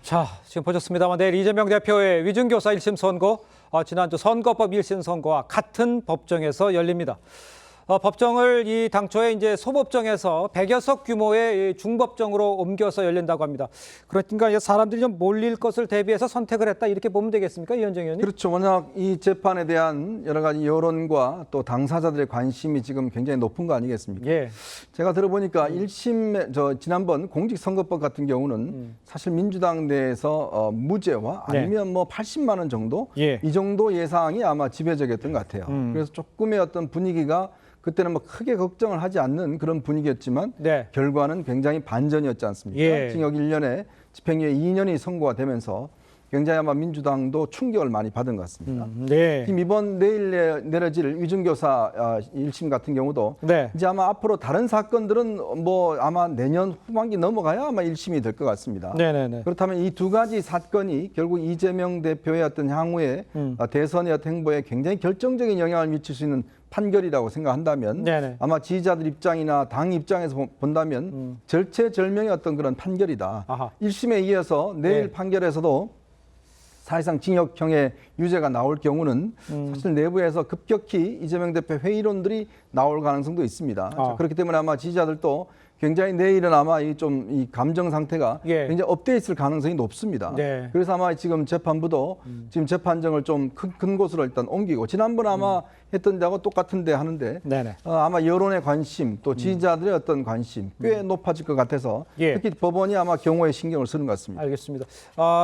자, 지금 보셨습니다만 내일 이재명 대표의 위중교사 1심 선고, 지난주 선거법 1심 선고와 같은 법정에서 열립니다. 법정을 이 당초에 이제 소법정에서 100여 석 규모의 중법정으로 옮겨서 열린다고 합니다. 그러니까 사람들이 좀 몰릴 것을 대비해서 선택을 했다 이렇게 보면 되겠습니까, 이현정 의원님? 그렇죠. 워낙 이 재판에 대한 여러 가지 여론과 또 당사자들의 관심이 지금 굉장히 높은 거 아니겠습니까? 예. 제가 들어보니까 1심 지난번 공직선거법 같은 경우는 사실 민주당 내에서 무죄와 아니면 뭐 80만 원 정도 예. 이 정도 예상이 아마 지배적이었던 것 같아요. 그래서 조금의 어떤 분위기가 그때는 뭐 크게 걱정을 하지 않는 그런 분위기였지만 네. 결과는 굉장히 반전이었지 않습니까? 예. 징역 1년에 집행유예 2년이 선고가 되면서 굉장히 아마 민주당도 충격을 많이 받은 것 같습니다. 네. 지금 이번 내일 내려질 위중교사 1심 같은 경우도 네. 이제 아마 앞으로 다른 사건들은 뭐 아마 내년 후반기 넘어가야 아마 1심이 될 것 같습니다. 네네네. 그렇다면 이 두 가지 사건이 결국 이재명 대표의 어떤 향후의 대선의 어떤 행보에 굉장히 결정적인 영향을 미칠 수 있는 판결이라고 생각한다면 네네. 아마 지지자들 입장이나 당 입장에서 본다면 절체절명의 어떤 그런 판결이다. 아하. 1심에 이어서 내일 네. 판결에서도 사실상 징역형의 유죄가 나올 경우는 사실 내부에서 급격히 이재명 대표 회의론들이 나올 가능성도 있습니다. 자, 그렇기 때문에 아마 지지자들도 굉장히 내일은 아마 이 감정 상태가 예. 굉장히 업돼 있을 가능성이 높습니다. 네. 그래서 아마 지금 재판부도 지금 재판정을 좀 큰 곳으로 일단 옮기고 지난번 아마 했던 데하고 똑같은데 하는데 네네. 아마 여론의 관심 또 지지자들의 어떤 관심 꽤 높아질 것 같아서 예. 특히 법원이 아마 경호에 신경을 쓰는 것 같습니다. 알겠습니다.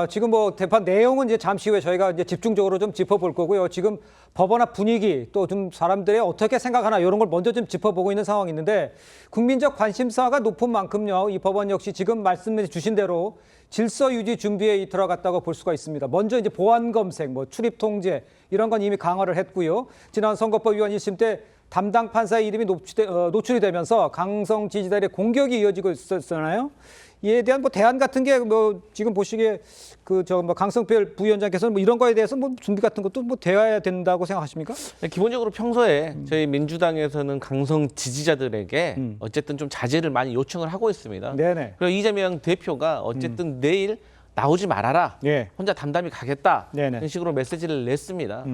지금 뭐 재판 내용은 이제 잠시 후에 저희가 이제 집중적으로 좀 짚어볼 거고요. 지금 법원 앞 분위기 또 좀 사람들이 어떻게 생각하나 이런 걸 먼저 좀 짚어보고 있는 상황이 있는데 국민적 관심사가 높은 만큼요. 이 법원 역시 지금 말씀해 주신 대로 질서 유지 준비에 들어갔다고 볼 수가 있습니다. 먼저 이제 보안 검색, 뭐 출입 통제 이런 건 이미 강화를 했고요. 지난 선거법 위반 1심 때 담당 판사의 이름이 노출이 되면서 강성 지지자들의 공격이 이어지고 있었잖아요. 이에 대한 뭐 대안 같은 게 뭐 지금 보시기에 뭐 강성필 부위원장께서는 뭐 이런 거에 대해서 뭐 준비 같은 것도 뭐 되어야 된다고 생각하십니까? 기본적으로 평소에 저희 민주당에서는 강성 지지자들에게 어쨌든 좀 자제를 많이 요청을 하고 있습니다. 네네. 그리고 이재명 대표가 어쨌든 내일 나오지 말아라. 예. 혼자 담담히 가겠다. 네네. 이런 식으로 메시지를 냈습니다.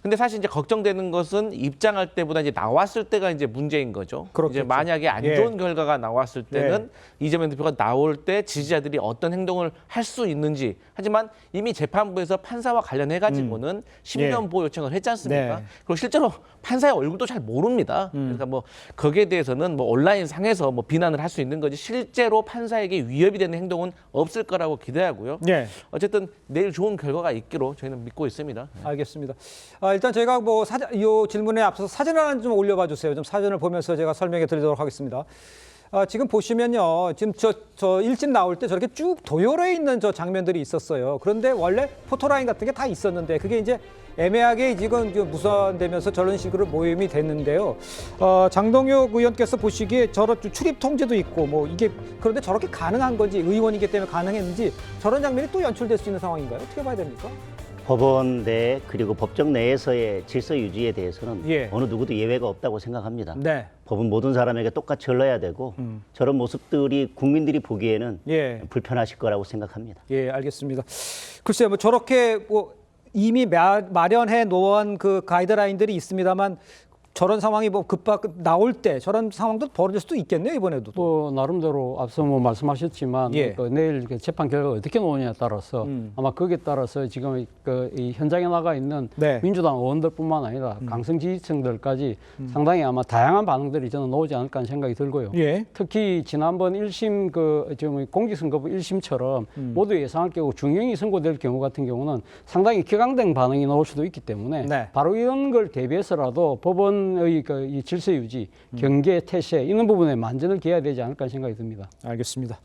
근데 사실 이제 걱정되는 것은 입장할 때보다 이제 나왔을 때가 이제 문제인 거죠. 그렇겠죠. 이제 만약에 안 예. 좋은 결과가 나왔을 때는 이재명 대표가 나올 때 지지자들이 어떤 행동을 할 수 있는지. 하지만 이미 재판부에서 판사와 관련해 가지고는 신변 보호 요청을 했지 않습니까? 네. 그리고 실제로 판사의 얼굴도 잘 모릅니다. 그러니까 뭐 거기에 대해서는 뭐 온라인 상에서 뭐 비난을 할 수 있는 거지 실제로 판사에게 위협이 되는 행동은 없을 거라고 기대하고요. 네. 어쨌든 내일 좋은 결과가 있기로 저희는 믿고 있습니다. 알겠습니다. 일단 저희가 뭐 이 질문에 앞서서 사진 하나 좀 올려봐 주세요. 좀 사진을 보면서 제가 설명해 드리도록 하겠습니다. 지금 보시면요. 지금 저 1심 나올 때 저렇게 쭉 도열해 있는 저 장면들이 있었어요. 그런데 원래 포토라인 같은 게 다 있었는데 그게 이제 애매하게 지금 무산되면서 저런 식으로 모임이 됐는데요. 장동혁 의원께서 보시기에 저런 출입 통제도 있고 뭐 이게 그런데 저렇게 가능한 건지 의원이기 때문에 가능했는지 저런 장면이 또 연출될 수 있는 상황인가요? 어떻게 봐야 됩니까? 법원 내 그리고 법정 내에서의 질서 유지에 대해서는 예. 어느 누구도 예외가 없다고 생각합니다. 네. 법은 모든 사람에게 똑같이 흘러야 되고 저런 모습들이 국민들이 보기에는 예. 불편하실 거라고 생각합니다. 예, 알겠습니다. 글쎄요, 뭐 저렇게 뭐 이미 마련해 놓은 그 가이드라인들이 있습니다만 저런 상황이 뭐 급박 나올 때 저런 상황도 벌어질 수도 있겠네요, 이번에도. 뭐 나름대로 앞서 뭐 말씀하셨지만 예. 내일 재판 결과가 어떻게 나오냐에 따라서 아마 거기에 따라서 지금 이 현장에 나가 있는 네. 민주당 의원들뿐만 아니라 강성 지지층들까지 상당히 아마 다양한 반응들이 저는 나오지 않을까 하는 생각이 들고요. 예. 특히 지난번 1심 지금 공직선거법 1심처럼 모두 예상할 경우 중형이 선고될 경우 같은 경우는 상당히 격앙된 반응이 나올 수도 있기 때문에 네. 바로 이런 걸 대비해서라도 법원의 이 질서 유지, 경계, 태세 이런 부분에 만전을 기해야 되지 않을까 생각이 듭니다. 알겠습니다.